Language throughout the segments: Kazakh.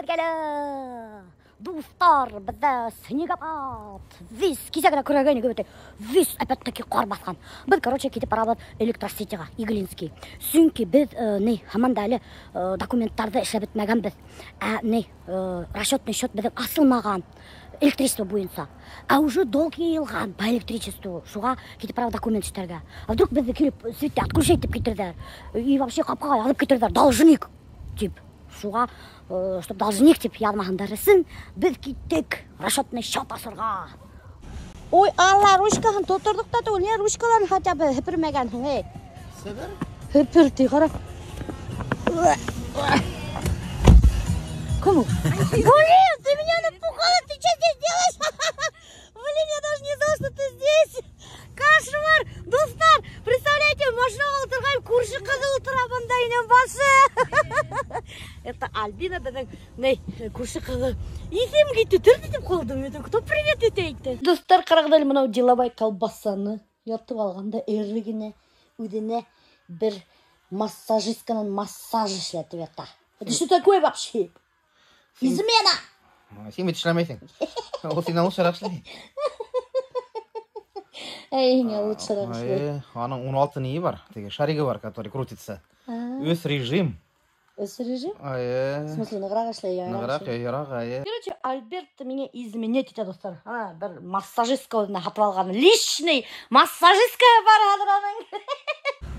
келе. Достар, бізді снегопад. Вис, кесегіна көргені көбеті. Вис, опять-таки қор басқан. Біз, короче, кетіп барабыз электросетіға, Иглинский. Сүнкі біз, хамандалы документтарды іші бітмеген біз. Расчетный счет біздің асылмаған. Электричество бойынша. А уже долг елған по электричеству. Шуға кетіп барабыз документ іштерге. А вдруг бізді келіп светті отключать деп кетірдер. И вообще қапқаға язып кетірдер. Должник. Тип. Шуға, чтоб должник деп язмағандарысын, біз кеттік расчетный счет асырға. Ой, алла, ручкасын толтырдық та түгіл, не ручкаларын хотя бы hypірмегенсің, ей? Себір? Hypірді, қара. Кому? Блин, ты меня напугала, ты что здесь делаешь? Блин, я даже не знала, что ты здесь. Кошмар, достар, представляете, машинаға отырған көрші қызы отырабында енем басы. Это Альбина, көрші қызы. Есем кетті, түрді деп қалдым. Кто привет етейді? Достар, қарағдал мынау деловай колбасаны ятып алғанда әрлігіне, өдіне бір массажистканың массаж ішлетіп ета. Это что такое вообще? Измена! Сен бет ішілемейсің. Ол сен лучшырақ ішілей. Әйіңе лучшырақ ішілей. Аның 16 нейі бар, шаригі бар, который крутится. Өс режим. Өс режим? В смысле, нығырақ ішілей? Нығырақ, ерақ, Короче, Альберт мене изменет ете, достар. Бір массажистка өзіне қатып алған. Личный массажистка бар адыраның.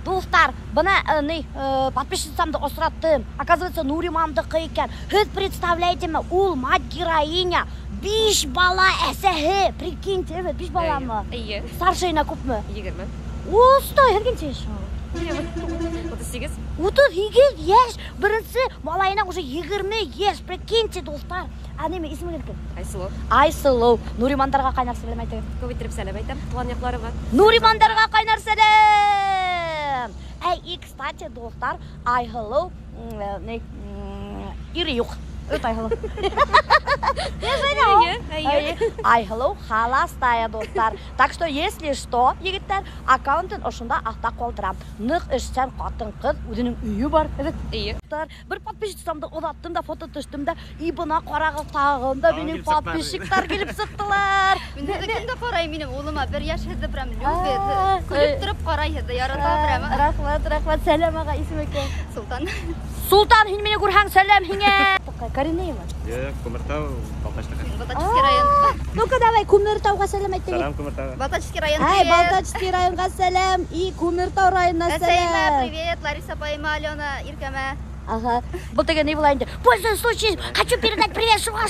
Достар, бұны подписчицамды осыраттым. Оказывается, Нуримандықы екен. Сіз представляете ме, ол мать-героиня. 5 бала әсәхі. Прикиньте, 5 бала ма? Ие. Старшайна көп ма? 20. Остай, әргенше еш? 38. 32 еш. Бірінсі малайына уже 20 еш. Прикиньте, достар. Әнеме, есімі келген? Айсылу. Айсылу. Нуримандарға қайнар сәлем айтты. Көбейтіріп сәлем айтам. Туған яқларыма. Нуримандарға қайнар сәлем. И, кстати, достар, Айхылу ири юқ. Это Айхылу. Айхылу халастая, достар. Так что, если что, егіттер, аккаунтын ұшында ақта қолдырам. Нық ішсен қатын қыз, өзінің үйі бар. Ие. Бір подписчиксамды ұзаттым да, фото түштім да, и бұна қарағы тағында менің подписчиктар келіп сықтылар. Мен кімді қарай менің олыма бір яш хезді бірам, любет. Күліп тұрып қарай хезді, ярата бірам. Рахмат, сәлем аға, исім екен. Султан. Султан, хин мене көрхан сәлем, хине. Кореней ма? Көміртау, Балташтығы. Балтачский район. Ну-ка, давай, Кумертауға сәлем айтты. Салам, Көміртау. Балтачский район, Ай, привет. Балтачский районға сәлем, и Кумертау районына Асайма, сәлем. привет. Лариса Пайма, Алена, Иркама. Ага, бұл деген не болайынды. Пользуясь случаем, хочу передать привет, шуға.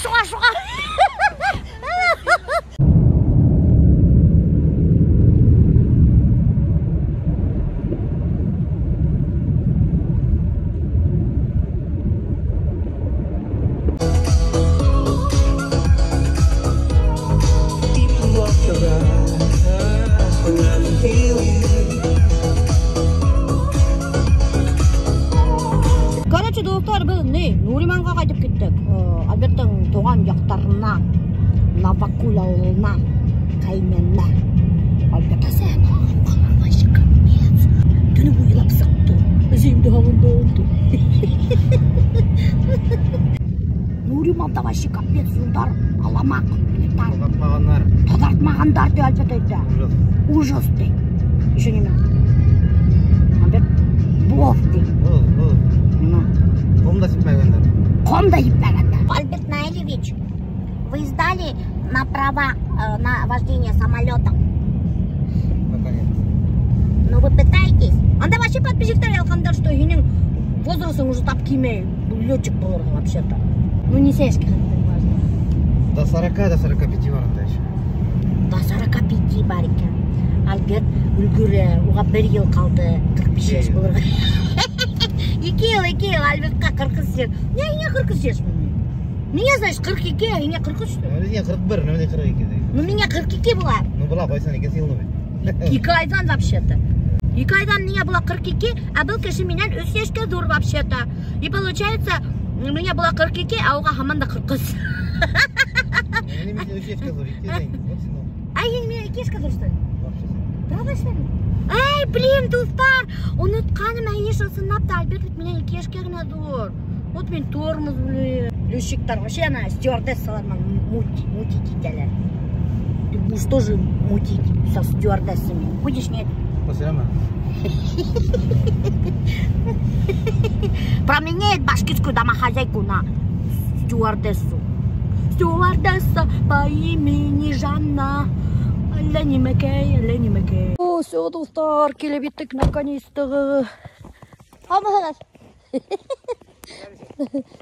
Короче, достар, біз Нуриманға қайтып кеттік. Альберттің туған жақтарына, Новокуль ауылына, қайнына. Альберт асәм ағам қалама шықамец. Түні бойылап сықты. Үземді ғалында oldu. Нуриманда вообще капец жылдар аламақ. Тазартмағандар де Альберт айтты. Ужас де. Еще неме? Альберт бов де. Комда сиппәгәндер. Альберт Наилевич, вы сдали на права на вождение самолета? Ну вы пытаетесь? Анда вообще подписчиктар алғандар, что енің возрастың уже тап кимей. Летчик болырға вообще-то. Ну не сешки важно. До 40, до 45 барында еще. До 45 бар екен. Альберт үлгірі, оға 1 ел қалды, 45 болырға. 2 ел, Альбертқа 47. Не 47 Мне, знаешь, 42, а мне 43. Мен 41, мен 42. Ну, меня 42 была. Ну, была, қойсан екен сыйлы бе. 2 айдан вообще-то. 2 айдан мне было 42, а был, конечно, менен үс ешке дур вообще-то. И получается, у меня было 42, а оға хаманда 40. Мен үс ешке дур, 2 айдан. А ен мен 2 ешке дур, что ли? Правда, что ли? Ай, блин, достар! Ұнытқаным әйеш ысынапты, Альберт менен 2 ешке гына дур. Вот мен тормоз, блин. летчиктар вообще ана стюардессалармен мутить итәләр. Ты будешь тоже мутить со стюардессами. Будешь, нет? Спасибо. Променяет башкирскую домохозяйку на стюардессу. Стюардесса по имени Жанна. Лени Макей. О, все, достар, келебеттік наконец-то. Амағыз.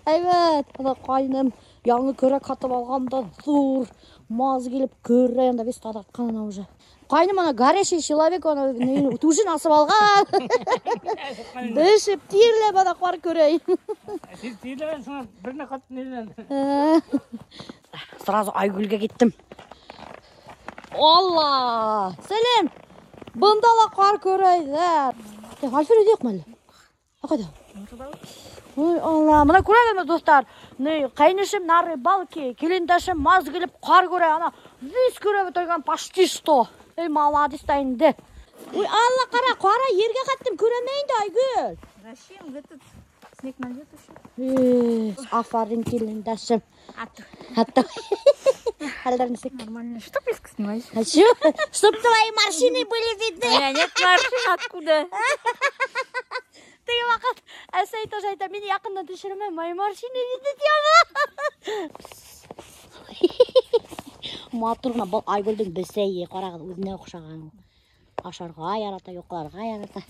Әйбәт, ана қайным яңы көрек қатып алғанда зор маз келіп көрі анда бес тадаққанына уже. Қайным ана горячий человек, ана тушын асып алған. Дышып, тирлеп ана қар көрейін. Тирлебен соң біріне қатты неден. Сразу Айгүлге кеттім. Алла! Сәлем! Бұндала қар көрейді. Альфер өйдек мәлі? Қайда? Ой, Алла, мұна көрәгенме достар? Қайнышым на рыбалке, келіндашым маз келіп қар көрей. Ана віз көрәбі тұрған почти 100. Ей, маладис тайынды. Ой, Алла, қара ерге қаттым көремейінді, Айгүл. Зачем? Этот снег найдет еще. Афарин келіндашым. Атты. Халдарны сек. Нормально. Что близко снимаешь? А чё? Чтоб твои маршины были видны. Нет маршин, откуда? Ты вақыт әсәй тоже айта, мені яқындан түшіріме, мои маршины видны тема. Матурна бұл Айгүлдің бісейі қарағыз өзіне ұқшаған. Ашарға ярата, yoqlarga yarata.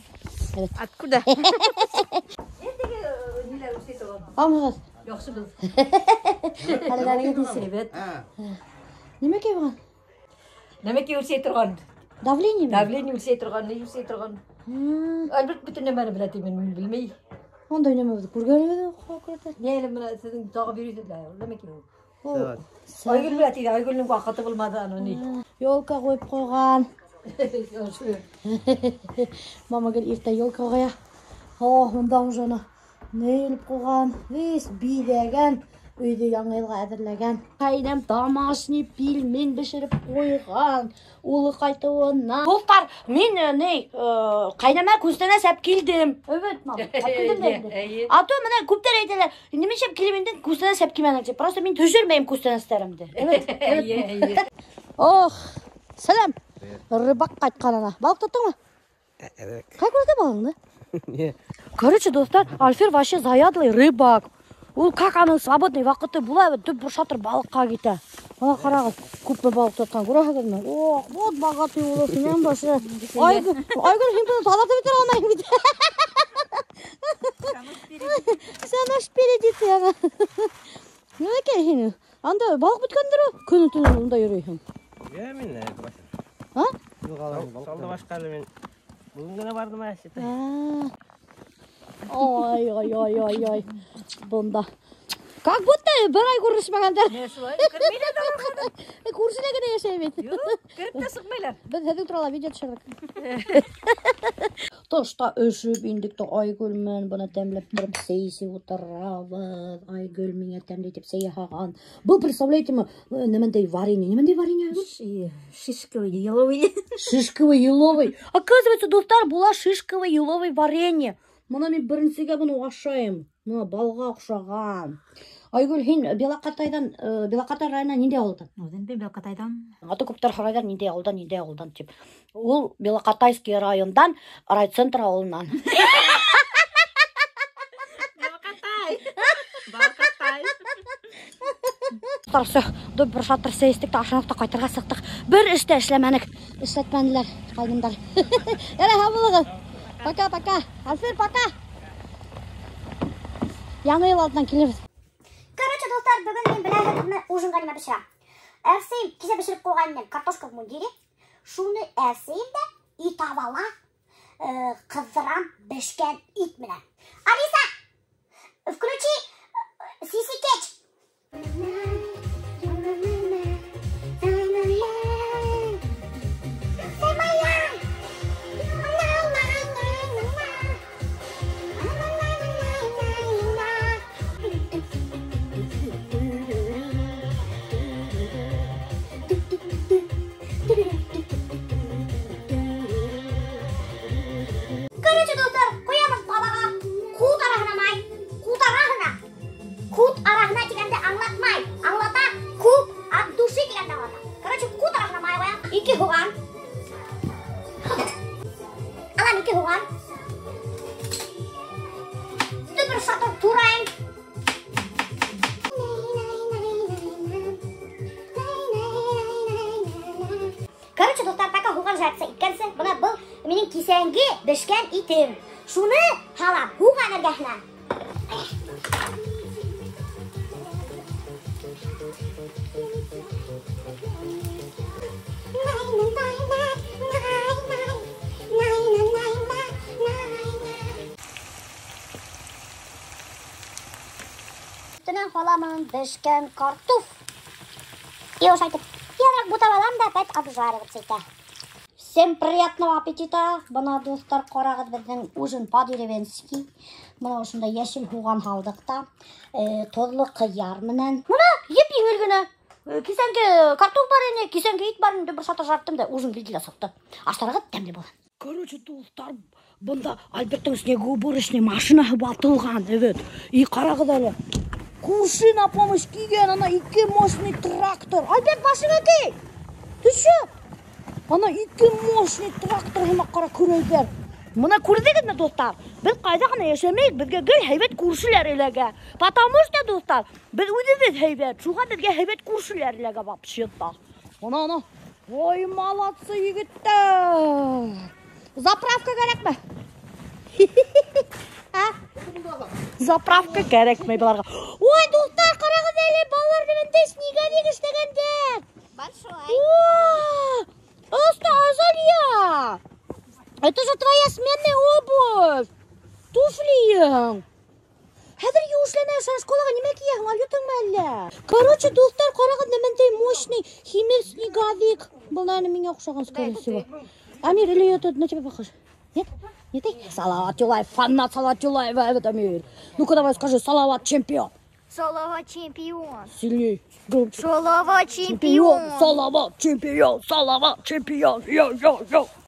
Evet. Откуда? Амығыз. Yaxşı qız. Hələlərə gedilsin. Evet. Неме ке бұған? Demek ki yüksek turgan. Давление mi? Davleni yüksek turgan, ne yüksek turgan. Elbet bütün nemeni biletim, bilmeyi. Onda neме бұды? Көргенімеді қоқырды? Ne elim bana sizin dağı veriyorsunuz. Demek ki o. Evet. Aygül biletiydi, Aygül'ün vakıtı bulmadı onu. Yolka қойып қойған. Мама гел ирта yolka қоя. Мұнда ұжаны не еліп қойған. Вес бидеген. Үйді яңайлға әдірлеген. Қайдам домашний пельмен бішіріп қойған. Олы қайтуына. Достар, мен қайдама көстіне сәп келдім. Evet, мам. Сәп келдім деді. Ато, міне көптер айтылар. Немен сәп келеменден көстіне сәп келмені. Просто мен төшірмеймін көстіне сәрімді. Evet. Ох, сәлем. Рыбак қайтқанына. Балық тұттың ма? Evet. Қай көрді балыңды? Не. Короче, достар, Альфер вообще заядлый рыбак. Ол как аның свободный вақыты бұлай түп бір шатыр балыққа кеті. Ана қарағыз, көп балық тұтқан көрәсіңіз ме? Ох, вот бағаты олысын ең башы. Айгүл, сен тазартып етер алмайын бейді. Сен аш передеті яға. Не екен сені? Анда балық біткендір о? Күні-түні онда жүрейін. Мен А? Салды башқарды мен бүгін ғана бардым әсеті. Ой. Бұнда. Как будто бір ай көрішмегендер. Ne şulay? Kırmayla da var. Көршіле генә яшәйбез. Kırıp da sıkmaylar. Biz hadi туралы видео төшердек. Тошта өшүп индик та Айгүлмен буны тәмләп торып сейси утырабыз. Айгүл миңа тәмләтеп сейхаган. Бу представляете-ме, немендей варенье. Шишковый, еловый. Шишковый, еловый. Оказывается, достар, була шишковый, еловый варенье. Мына мен беренчегә буны ашайм. Мына балга охшаган. Айгүл, һин Белакатай районынан нинди авылдан? Өзен бен Белкатайдан. Аты күптәр харайдар нинди авылдан дип. Ул Белакатайский райондан, райцентр авылынан. Белкатай. Тарсы, бер шатыр сейстек та ашанакта кайтырга сыктык. Бер эштә эшләмәнек. Эшләтмәнделәр, кайдымдар. Ярай, һавылыгыз. Пока. Альфер, пока. Яңа ел алдынан килебез. Короче, достар, бүгін мен біләгімді ужинға неме пішірам. Әрсейім, кесе пішіріп қойғанмен картошка в мундире. Шуны әрсейім де ит авала қыздырам бішкен ит менен. Алиса, включи Сиси Кетч. Короче, достар, қоямыз балаға қуыт арахына май. Қуыт арахына. кисәңге бешкән итем. Шуны халап хуган эргәһенә. Üstüne halamın bişken kartuf. И уж айтып, я так бутап алам да опять обжаривать сыйта. Всем приятного аппетита. Бана достар, карагыз безнең ужин по-деревенски. Мына ушунда яшел хуган халдык та, тозлы кыяр менән. Мына еп еңел генә. Кисәңге картоф бар ине, кисәңге ит бар инде, бер шата жарттым да ужин билгеле сыкты. Аштарыгы тәмле булган. Короче, достар, бунда Альберттың снегоуборочный машинасы батылган, evet. И карагыз әле. Куши на помощь киген, ана 2 мощный трактор. Альберт, машина кей! Ты шо? Ана 2 мощный трактор һәм кара күрәләр. Моны күрдегезме, достар? Без кайда гына яшәмәйек, безгә гел һәйбәт күршеләр эләгә. Потому что, достар, без үзебез һәйбәт, шуңа безгә һәйбәт күршеләр эләгә вообще-то. Ана. Ой, молодцы, егеттер. Заправка кирәкме? Заправка кирәкме буларга? Ой, достар, карагыз әле, балалар белән снеговик эшләгәндә. Большой. Оста, Азалия! Это же твоя сменная обувь! Туфли! Хәзер юешләнә, сен школага нимә киәһең, алютыңмы әллә? Короче, достар, карагыз, нәмәндәй мощный химер снеговик. Был, наверное, меня охшаган, скорее всего. Амир, или это на тебя похож? Нет? Нет? Салават Юлаев, фанат Салават Юлаева, это Амир. Ну-ка давай скажи, Салават чемпион. Салават чемпион. Сильней, громче. Салават чемпион. Салават чемпион, Салават чемпион. Йо-йо-йо.